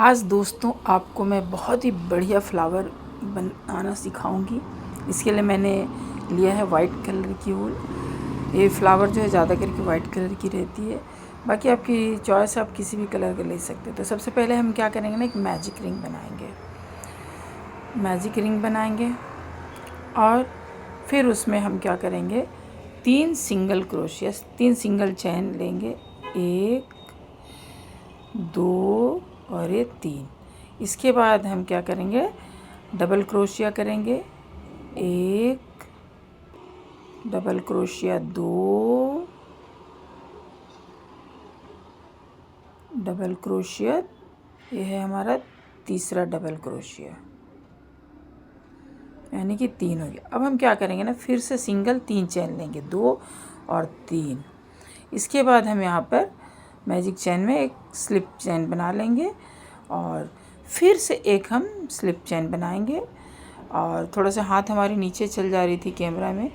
आज दोस्तों आपको मैं बहुत ही बढ़िया फ्लावर बनाना सिखाऊंगी। इसके लिए मैंने लिया है वाइट कलर की वूल। ये फ्लावर जो है ज़्यादा करके वाइट कलर की रहती है, बाकी आपकी चॉइस, आप किसी भी कलर का ले सकते हो। तो सबसे पहले हम क्या करेंगे ना, एक मैजिक रिंग बनाएंगे और फिर उसमें हम क्या करेंगे, 3 सिंगल चैन लेंगे, 1 2 और ये 3। इसके बाद हम क्या करेंगे, डबल क्रोशिया करेंगे, 1 डबल क्रोशिया, 2 डबल क्रोशिया, ये है हमारा तीसरा डबल क्रोशिया, यानी कि 3 हो गया। अब हम क्या करेंगे ना, फिर से सिंगल 3 चैन लेंगे, 2 और 3। इसके बाद हम यहाँ पर मैजिक चैन में एक स्लिप चैन बना लेंगे और फिर से एक हम स्लिप चैन बनाएंगे। और थोड़ा सा हाथ हमारी नीचे चल जा रही थी कैमरा में,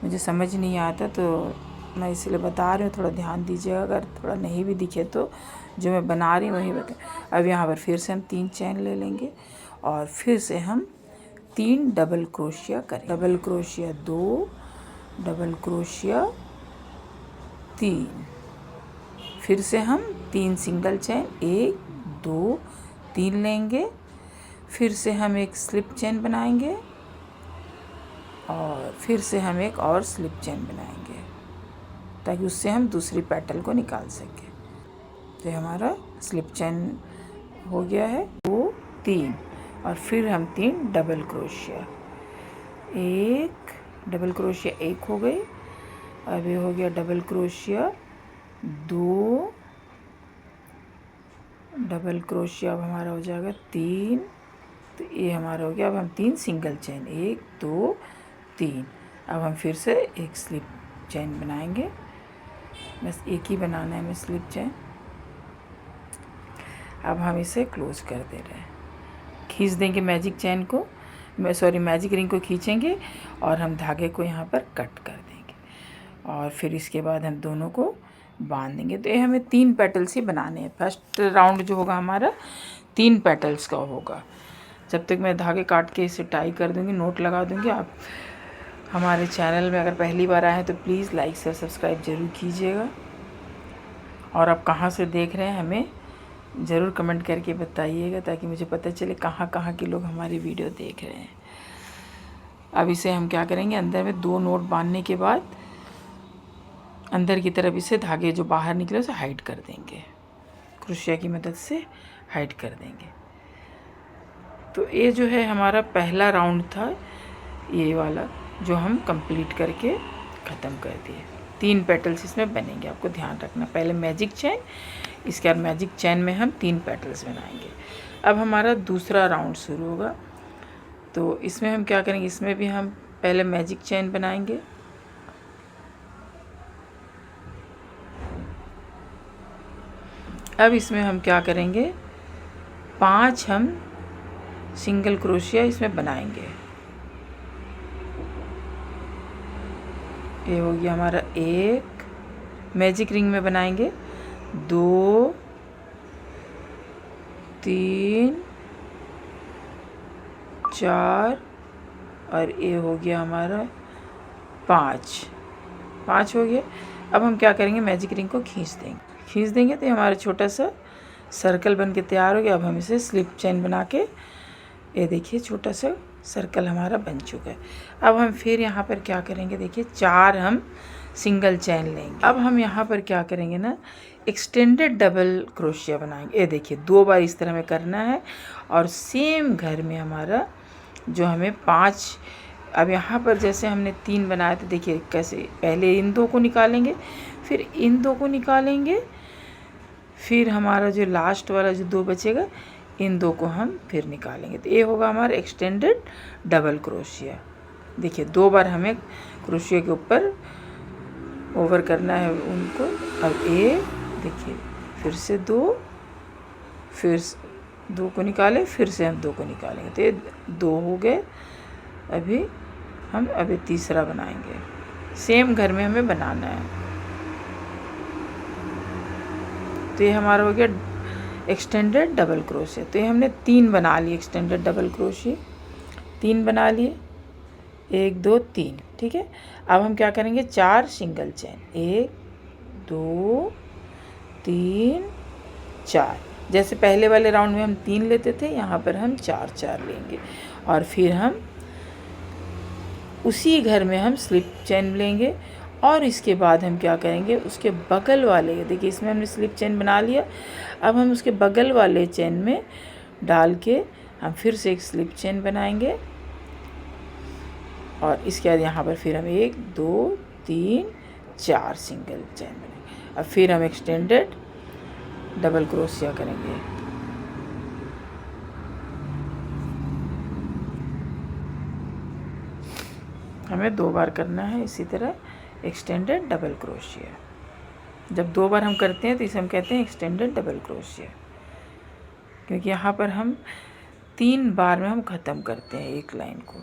मुझे समझ नहीं आता तो मैं इसलिए बता रही हूँ, थोड़ा ध्यान दीजिएगा। अगर थोड़ा नहीं भी दिखे तो जो मैं बना रही हूँ वही बता। अब यहाँ पर फिर से हम 3 चैन ले लेंगे और फिर से हम 3 डबल क्रोशिया करें, डबल क्रोशिया 2 डबल क्रोशिया 3। फिर से हम 3 सिंगल चैन, 1 2 3 लेंगे। फिर से हम एक स्लिप चैन बनाएंगे और फिर से हम एक और स्लिप चैन बनाएंगे ताकि उससे हम दूसरी पेटल को निकाल सकें। तो हमारा स्लिप चैन हो गया है 2 3 और फिर हम 3 डबल क्रोशिया, 1 डबल क्रोशिया 1 हो गई। अब ये हो गया डबल क्रोशिया 2 डबल क्रोशिया, अब हमारा हो जाएगा 3। तो ये हमारा हो गया। अब हम 3 सिंगल चैन, 1 2 3। अब हम फिर से एक स्लिप चैन बनाएंगे, बस एक ही बनाना है हमें स्लिप चैन। अब हम इसे क्लोज कर दे रहे हैं, खींच देंगे मैजिक चैन को, मैजिक रिंग को खींचेंगे और हम धागे को यहाँ पर कट कर देंगे और फिर इसके बाद हम दोनों को बांध देंगे। तो ये हमें 3 पेटल्स ही बनाने हैं। फर्स्ट राउंड जो होगा हमारा 3 पेटल्स का होगा। जब तक मैं धागे काट के इसे टाई कर दूँगी, नोट लगा दूँगी। आप हमारे चैनल में अगर पहली बार आए हैं तो प्लीज़ लाइक शेयर सब्सक्राइब ज़रूर कीजिएगा। और आप कहाँ से देख रहे हैं हमें ज़रूर कमेंट करके बताइएगा ताकि मुझे पता चले कहाँ कहाँ के लोग हमारी वीडियो देख रहे हैं। अब इसे हम क्या करेंगे, अंदर में 2 नोट बांधने के बाद अंदर की तरफ इसे धागे जो बाहर निकले उसे हाइड कर देंगे, क्रोशिया की मदद से हाइड कर देंगे। तो ये जो है हमारा पहला राउंड था, ये वाला जो हम कंप्लीट करके ख़त्म कर दिए। 3 पेटल्स इसमें बनेंगे, आपको ध्यान रखना। पहले मैजिक चैन, इसके बाद मैजिक चैन में हम 3 पेटल्स बनाएंगे। अब हमारा दूसरा राउंड शुरू होगा। तो इसमें हम क्या करेंगे, इसमें भी हम पहले मैजिक चैन बनाएंगे, अब इसमें हम क्या करेंगे, 5 हम सिंगल क्रोशिया इसमें बनाएंगे। ये हो गया हमारा 1, मैजिक रिंग में बनाएंगे 2 3 4 और ये हो गया हमारा 5 हो गया। अब हम क्या करेंगे, मैजिक रिंग को खींच देंगे तो हमारा छोटा सा सर्कल बन के तैयार हो गया। अब हम इसे स्लिप चैन बना के, ये देखिए छोटा सा सर्कल हमारा बन चुका है। अब हम फिर यहाँ पर क्या करेंगे, देखिए 4 हम सिंगल चैन लेंगे। अब हम यहाँ पर क्या करेंगे ना, एक्सटेंडेड डबल क्रोशिया बनाएंगे। ये देखिए 2 बार इस तरह में करना है और सेम घर में हमारा जो हमें 5, अब यहाँ पर जैसे हमने 3 बनाए थे, देखिए कैसे, पहले इन 2 को निकालेंगे, फिर इन 2 को निकालेंगे, फिर हमारा जो लास्ट वाला जो 2 बचेगा, इन 2 को हम फिर निकालेंगे। तो ये होगा हमारा एक्सटेंडेड डबल क्रोशिया। देखिए 2 बार हमें क्रोशिया के ऊपर ओवर करना है उनको। अब ये देखिए फिर से 2, फिर 2 को निकाले, फिर से हम 2 को निकालेंगे, तो ये 2 हो गए। अभी तीसरा बनाएंगे, सेम घर में हमें बनाना है। तो ये हमारा हो गया एक्सटेंडेड डबल क्रोशिया। तो ये हमने 3 बना लिए एक्सटेंडेड डबल क्रोशिया, 3 बना लिए, 1 2 3, ठीक है। अब हम क्या करेंगे, 4 सिंगल चेन, 1 2 3 4। जैसे पहले वाले राउंड में हम 3 लेते थे, यहाँ पर हम 4 4 लेंगे। और फिर हम उसी घर में हम स्लिप चेन लेंगे। और इसके बाद हम क्या करेंगे, उसके बगल वाले, देखिए इसमें हमने स्लिप चेन बना लिया, अब हम उसके बगल वाले चेन में डाल के हम फिर से एक स्लिप चेन बनाएंगे। और इसके बाद यहाँ पर फिर हम 1 2 3 4 सिंगल चेन बनाएंगे। अब फिर हम एक्सटेंडेड डबल क्रोशिया करेंगे। हमें 2 बार करना है इसी तरह एक्सटेंडेड डबल क्रोशिया। जब 2 बार हम करते हैं तो इसे हम कहते हैं एक्सटेंडेड डबल क्रोशिया, क्योंकि यहाँ पर हम 3 बार में हम ख़त्म करते हैं एक लाइन को।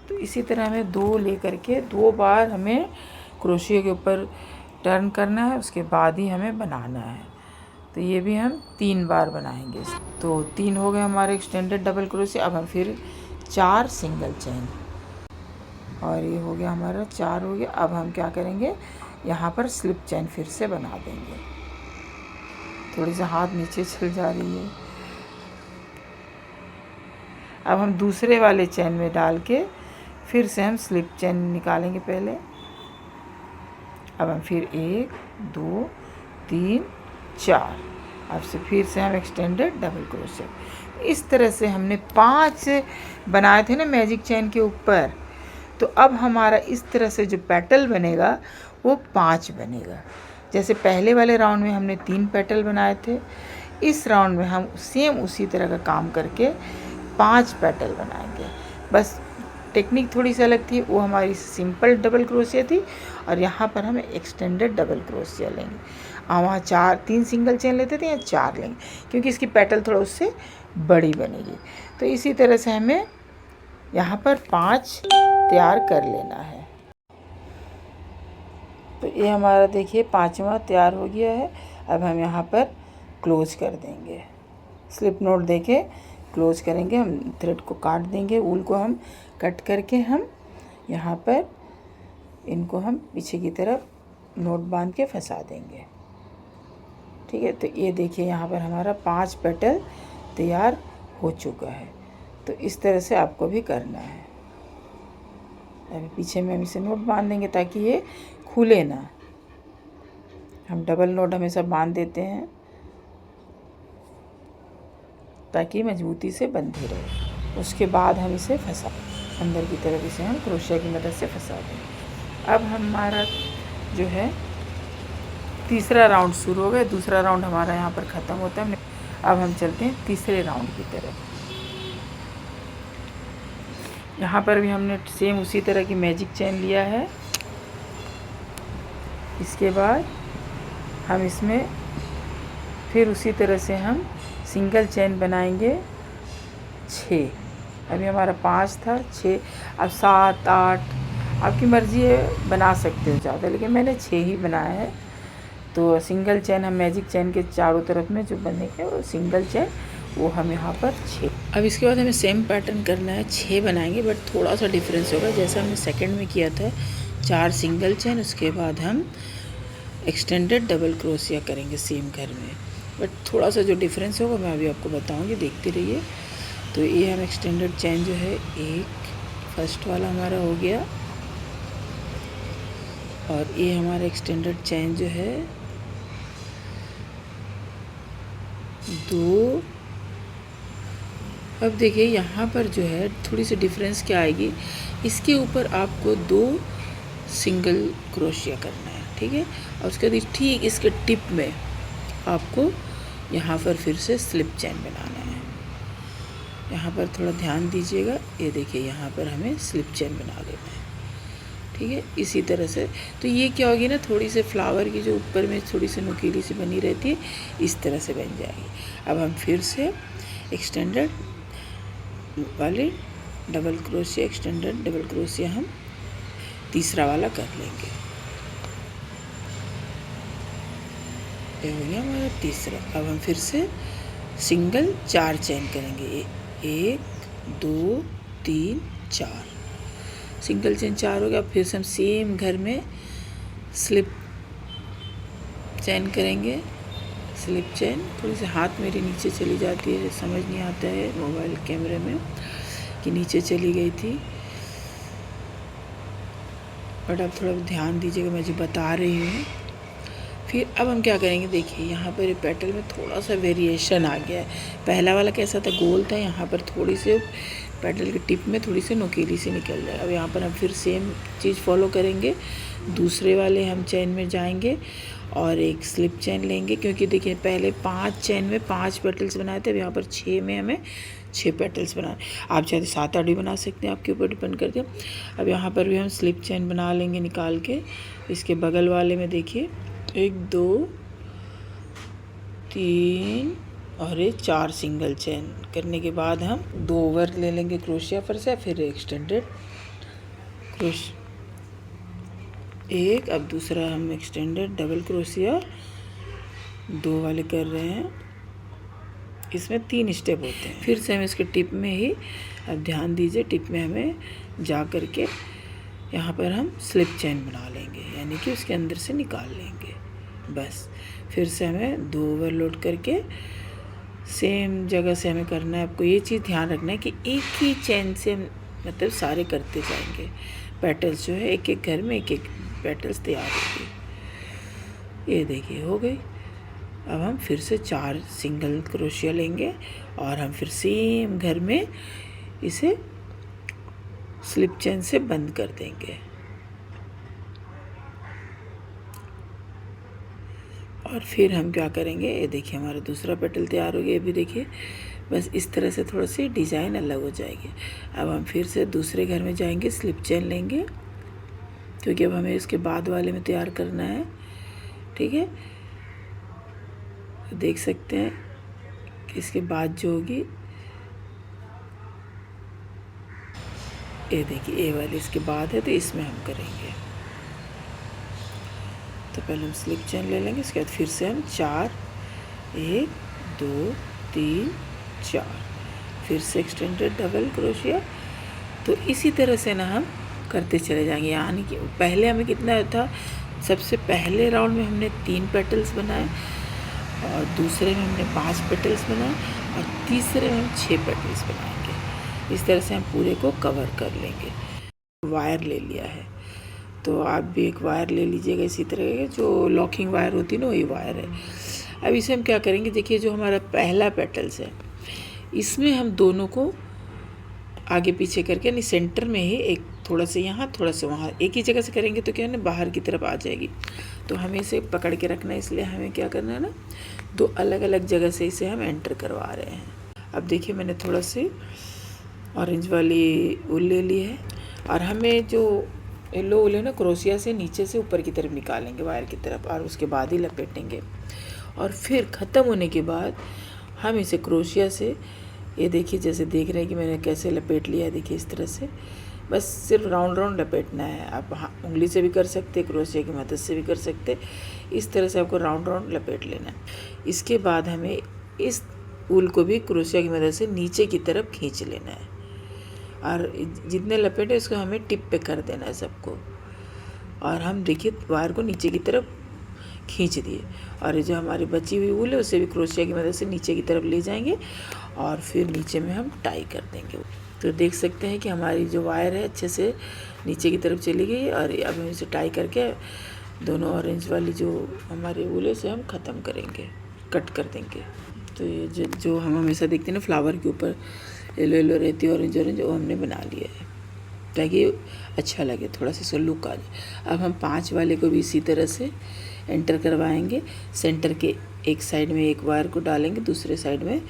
तो इसी तरह हमें 2 लेकर के 2 बार हमें क्रोशिया के ऊपर टर्न करना है, उसके बाद ही हमें बनाना है। तो ये भी हम 3 बार बनाएंगे। तो 3 हो गए हमारे एक्सटेंडेड डबल क्रोशिया। अब हम फिर 4 सिंगल चेन, और ये हो गया हमारा 4 हो गया। अब हम क्या करेंगे, यहाँ पर स्लिप चेन फिर से बना देंगे। थोड़ी सी हाथ नीचे चल जा रही है। अब हम दूसरे वाले चेन में डाल के फिर से हम स्लिप चेन निकालेंगे पहले। अब हम फिर 1 2 3 4, अब से फिर से हम एक्सटेंडेड डबल क्रोशिया। इस तरह से हमने 5 बनाए थे ना मैजिक चेन के ऊपर। तो अब हमारा इस तरह से जो पेटल बनेगा वो 5 बनेगा। जैसे पहले वाले राउंड में हमने 3 पेटल बनाए थे, इस राउंड में हम सेम उसी तरह का काम करके 5 पेटल बनाएंगे। बस टेक्निक थोड़ी सी अलग थी, वो हमारी सिंपल डबल क्रोशिया थी, और यहाँ पर हम एक्सटेंडेड डबल क्रोशिया लेंगे। वहाँ 3 सिंगल चेन लेते थे, या 4 लेंगे, क्योंकि इसकी पेटल थोड़ा उससे बड़ी बनेगी। तो इसी तरह से हमें यहाँ पर 5 तैयार कर लेना है। तो ये हमारा देखिए 5वां तैयार हो गया है। अब हम यहाँ पर क्लोज कर देंगे, स्लिप नोट देके क्लोज करेंगे। हम थ्रेड को काट देंगे, ऊल को हम कट करके हम यहाँ पर इनको हम पीछे की तरफ नोट बांध के फंसा देंगे, ठीक है। तो ये देखिए यहाँ पर हमारा 5 पेटल तैयार हो चुका है। तो इस तरह से आपको भी करना है। अभी पीछे में हम इसे नोट बांध देंगे ताकि ये खुले ना। हम डबल नोट हमेशा बांध देते हैं ताकि मजबूती से बंधे रहे। उसके बाद हम इसे फंसा, अंदर की तरफ इसे हम क्रोशिया की मदद से फंसा देंगे। अब हमारा जो है तीसरा राउंड शुरू हो गया। दूसरा राउंड हमारा यहाँ पर ख़त्म होता है। अब हम चलते हैं तीसरे राउंड की तरफ। यहाँ पर भी हमने सेम उसी तरह की मैजिक चेन लिया है। इसके बाद हम इसमें फिर उसी तरह से हम सिंगल चेन बनाएंगे 6। अभी हमारा 5 था, 6, अब 7 8 आपकी मर्ज़ी है, बना सकते हो ज़्यादा, लेकिन मैंने 6 ही बनाया है। तो सिंगल चेन हम मैजिक चेन के चारों तरफ में जो बनेंगे वो सिंगल चेन, वो हम यहाँ पर 6। अब इसके बाद हमें सेम पैटर्न करना है, 6 बनाएंगे, बट थोड़ा सा डिफरेंस होगा। जैसा हमने सेकंड में किया था 4 सिंगल चेन, उसके बाद हम एक्सटेंडेड डबल क्रोशिया करेंगे सेम घर में, बट थोड़ा सा जो डिफरेंस होगा मैं अभी आपको बताऊंगी, देखते रहिए। तो ये हम एक्सटेंडेड चेन जो है, एक फर्स्ट वाला हमारा हो गया, और ये हमारा एक्सटेंडेड चेन जो है 2। अब देखिए यहाँ पर जो है थोड़ी सी डिफरेंस क्या आएगी, इसके ऊपर आपको 2 सिंगल क्रोशिया करना है, ठीक है। और उसके बाद ठीक इसके टिप में आपको यहाँ पर फिर से स्लिप चेन बनाना है। यहाँ पर थोड़ा ध्यान दीजिएगा, ये देखिए यहाँ पर हमें स्लिप चेन बना लेना है, ठीक है। इसी तरह से तो ये क्या होगी ना, थोड़ी सी फ्लावर की जो ऊपर में थोड़ी सी नुकीली सी बनी रहती है, इस तरह से बन जाएगी। अब हम फिर से एक्सटेंडेड वाले double crochet, extended double crochet हम तीसरा वाला कर लेंगे। ये हो गया हमारा तीसरा। अब हम फिर से सिंगल 4 चेन करेंगे। 1 2 3 4 सिंगल चेन 4 हो गया। फिर से हम सेम घर में स्लिप चेन करेंगे। स्लिप चेन थोड़ी सी हाथ मेरी नीचे चली जाती है, समझ नहीं आता है मोबाइल कैमरे में कि नीचे चली गई थी, बट अब थोड़ा ध्यान दीजिएगा मैं जो बता रही हूँ। फिर अब हम क्या करेंगे, देखिए यहाँ पर पेटल में थोड़ा सा वेरिएशन आ गया है। पहला वाला कैसा था, गोल था, यहाँ पर थोड़ी सी पेटल की टिप में थोड़ी सी नुकीली सी निकल जाए। अब यहाँ पर हम फिर सेम चीज़ फॉलो करेंगे। दूसरे वाले हम चेन में जाएंगे और एक स्लिप चेन लेंगे, क्योंकि देखिए पहले 5 चेन में 5 पेटल्स बनाए थे। अब यहाँ पर 6 में हमें 6 पेटल्स बनाए। आप चाहे 7-8 भी बना सकते हैं, आपके ऊपर डिपेंड करते हैं। अब यहाँ पर भी हम स्लिप चेन बना लेंगे निकाल के। इसके बगल वाले में देखिए 1 2 3 और ये 4 सिंगल चेन करने के बाद हम 2 ओवर ले लेंगे क्रोशिया पर से, फिर एक्सटेंडेड क्रोश एक। अब दूसरा हम एक्सटेंडेड डबल क्रोशिया 2 वाले कर रहे हैं। इसमें 3 स्टेप होते हैं। फिर से हम इसके टिप में ही, अब ध्यान दीजिए, टिप में हमें जा कर के यहाँ पर हम स्लिप चेन बना लेंगे, यानी कि उसके अंदर से निकाल लेंगे बस। फिर से हमें 2 ओवरलोड करके सेम जगह से हमें करना है। आपको ये चीज़ ध्यान रखना है कि एक ही चेन से मतलब सारे करते जाएंगे। पेटल्स जो है एक एक घर में एक एक पेटल्स तैयार होगी। ये देखिए हो गई। अब हम फिर से 4 सिंगल क्रोशिया लेंगे और हम फिर सेम घर में इसे स्लिप चेन से बंद कर देंगे। और फिर हम क्या करेंगे, ये देखिए हमारा दूसरा पेटल तैयार हो गया। ये भी देखिए बस इस तरह से थोड़ा सी डिज़ाइन अलग हो जाएगी। अब हम फिर से दूसरे घर में जाएंगे, स्लिप चेन लेंगे, क्योंकि अब हमें इसके बाद वाले में तैयार करना है। ठीक है, देख सकते हैं कि इसके बाद जो होगी, ये देखिए ए वाली इसके बाद है, तो इसमें हम करेंगे। तो पहले हम स्लिप चेन ले लेंगे, इसके बाद फिर से हम 4 1 2 3 4 फिर से एक्सटेंडेड डबल क्रोशिया। तो इसी तरह से ना हम करते चले जाएंगे। यानी कि पहले हमें कितना था, सबसे पहले राउंड में हमने 3 पेटल्स बनाए, और दूसरे में हमने 5 पेटल्स बनाए, और तीसरे में हम 6 पेटल्स बनाएंगे। इस तरह से हम पूरे को कवर कर लेंगे। वायर ले लिया है, तो आप भी एक वायर ले लीजिएगा इसी तरह के, जो लॉकिंग वायर होती है ना, वही वायर है। अब इसे हम क्या करेंगे, देखिए जो हमारा पहला पेटल्स है, इसमें हम दोनों को आगे पीछे करके, यानी सेंटर में ही एक थोड़ा सा यहाँ थोड़ा सा वहाँ, एक ही जगह से करेंगे तो क्या है ना, बाहर की तरफ आ जाएगी। तो हमें इसे पकड़ के रखना है, इसलिए हमें क्या करना है ना, 2 अलग अलग जगह से इसे हम एंटर करवा रहे हैं। अब देखिए मैंने थोड़ा सी ऑरेंज वाली ऊल ले ली है, और हमें जो येलो ऊल है ना, क्रोशिया से नीचे से ऊपर की तरफ निकालेंगे वायर की तरफ, और उसके बाद ही लपेटेंगे। और फिर ख़त्म होने के बाद हम इसे क्रोशिया से, ये देखिए जैसे देख रहे हैं कि मैंने कैसे लपेट लिया है, देखिए इस तरह से, बस सिर्फ राउंड राउंड लपेटना है। आप उंगली से भी कर सकते, क्रोशिया की मदद से भी कर सकते, इस तरह से आपको राउंड राउंड लपेट लेना है। इसके बाद हमें इस ऊल को भी क्रोशिया की मदद से नीचे की तरफ खींच लेना है, और जितने लपेटे उसको हमें टिप पे कर देना है सबको। और हम देखिए वायर को नीचे की तरफ खींच दिए, और ये जो हमारी बची हुई ऊल है उसे भी क्रोशिया की मदद से नीचे की तरफ ले जाएंगे, और फिर नीचे में हम टाई कर देंगे। तो देख सकते हैं कि हमारी जो वायर है अच्छे से नीचे की तरफ चली गई, और अब हम इसे टाई करके दोनों ऑरेंज वाली जो हमारी ऊल है उसे हम ख़त्म करेंगे, कट कर देंगे। तो ये जो हम हमेशा देखते हैं ना फ्लावर के ऊपर येलो येलो रहती है, ऑरेंज ऑरेंज, वो हमने बना लिया है ताकि अच्छा लगे, थोड़ा सा इसका लुक आ जाए। अब हम 5 वाले को भी इसी तरह से एंटर करवाएंगे। सेंटर के एक साइड में एक वायर को डालेंगे, दूसरे साइड में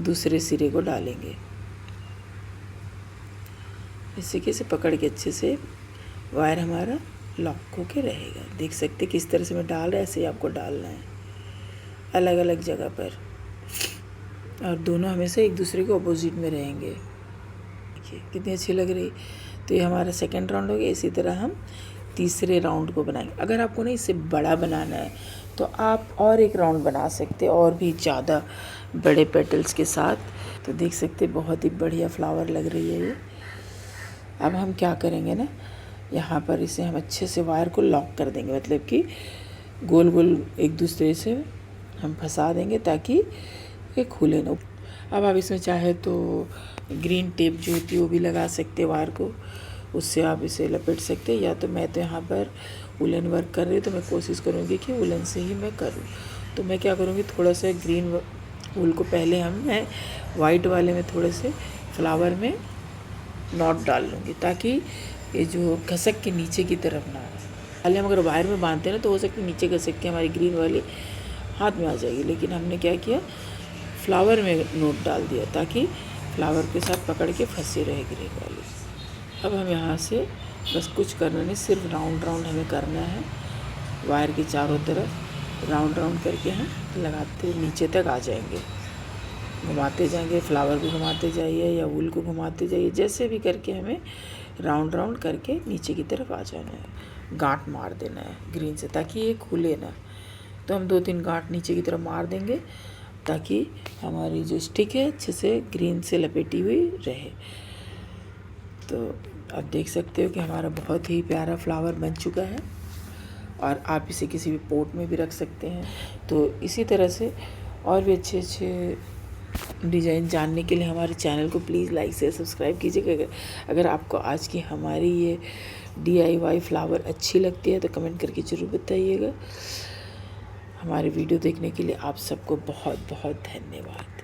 दूसरे सिरे को डालेंगे। इसी के से पकड़ के अच्छे से वायर हमारा लॉक होके रहेगा। देख सकते किस तरह से मैं डाल रहा है, ऐसे ही आपको डालना है अलग अलग जगह पर, और दोनों हमेशा एक दूसरे के अपोजिट में रहेंगे। देखिए कितनी अच्छी लग रही। तो ये हमारा सेकंड राउंड हो गया। इसी तरह हम तीसरे राउंड को बनाएंगे। अगर आपको ना इससे बड़ा बनाना है तो आप और एक राउंड बना सकते हैं और भी ज़्यादा बड़े पेटल्स के साथ। तो देख सकते हैं बहुत ही बढ़िया फ्लावर लग रही है ये। अब हम क्या करेंगे ना, यहाँ पर इसे हम अच्छे से वायर को लॉक कर देंगे, मतलब कि गोल गोल एक दूसरे से हम फंसा देंगे ताकि ये खुले ना। अब आप इसमें चाहे तो ग्रीन टेप जो होती है वो भी लगा सकते हैं वायर को, उससे आप इसे लपेट सकते हैं। या तो मैं तो यहाँ पर वुलन वर्क कर रही हूँ तो मैं कोशिश करूँगी कि वुलन से ही मैं करूँ। तो मैं क्या करूँगी, थोड़ा सा ग्रीन वूल को पहले मैं वाइट वाले में थोड़े से फ्लावर में नॉट डाल लूँगी ताकि ये जो घसक के नीचे की तरफ ना आए। पहले हम अगर वायर में बांधते हैं ना तो हो सकता है नीचे घसक के हमारी ग्रीन वाली हाथ में आ जाएगी, लेकिन हमने क्या किया, फ्लावर में नोट डाल दिया ताकि फ्लावर के साथ पकड़ के फंसी रहे ग्रीन वाली। अब हम यहाँ से बस कुछ करना नहीं, सिर्फ राउंड राउंड हमें करना है, वायर के चारों तरफ राउंड राउंड करके हम लगाते नीचे तक आ जाएंगे। घुमाते जाएंगे, फ्लावर को घुमाते जाइए या वूल को घुमाते जाइए, जैसे भी करके हमें राउंड राउंड करके नीचे की तरफ आ जाना है। गांठ मार देना है ग्रीन से ताकि ये खुले ना। तो हम 2-3 गांठ नीचे की तरफ मार देंगे ताकि हमारी जो स्टिक है अच्छे से ग्रीन से लपेटी हुई रहे। तो आप देख सकते हो कि हमारा बहुत ही प्यारा फ्लावर बन चुका है और आप इसे किसी भी पोट में भी रख सकते हैं। तो इसी तरह से और भी अच्छे अच्छे डिज़ाइन जानने के लिए हमारे चैनल को प्लीज़ लाइक से सब्सक्राइब कीजिएगा। अगर आपको आज की हमारी ये DIY फ्लावर अच्छी लगती है तो कमेंट करके ज़रूर बताइएगा। हमारे वीडियो देखने के लिए आप सबको बहुत बहुत धन्यवाद।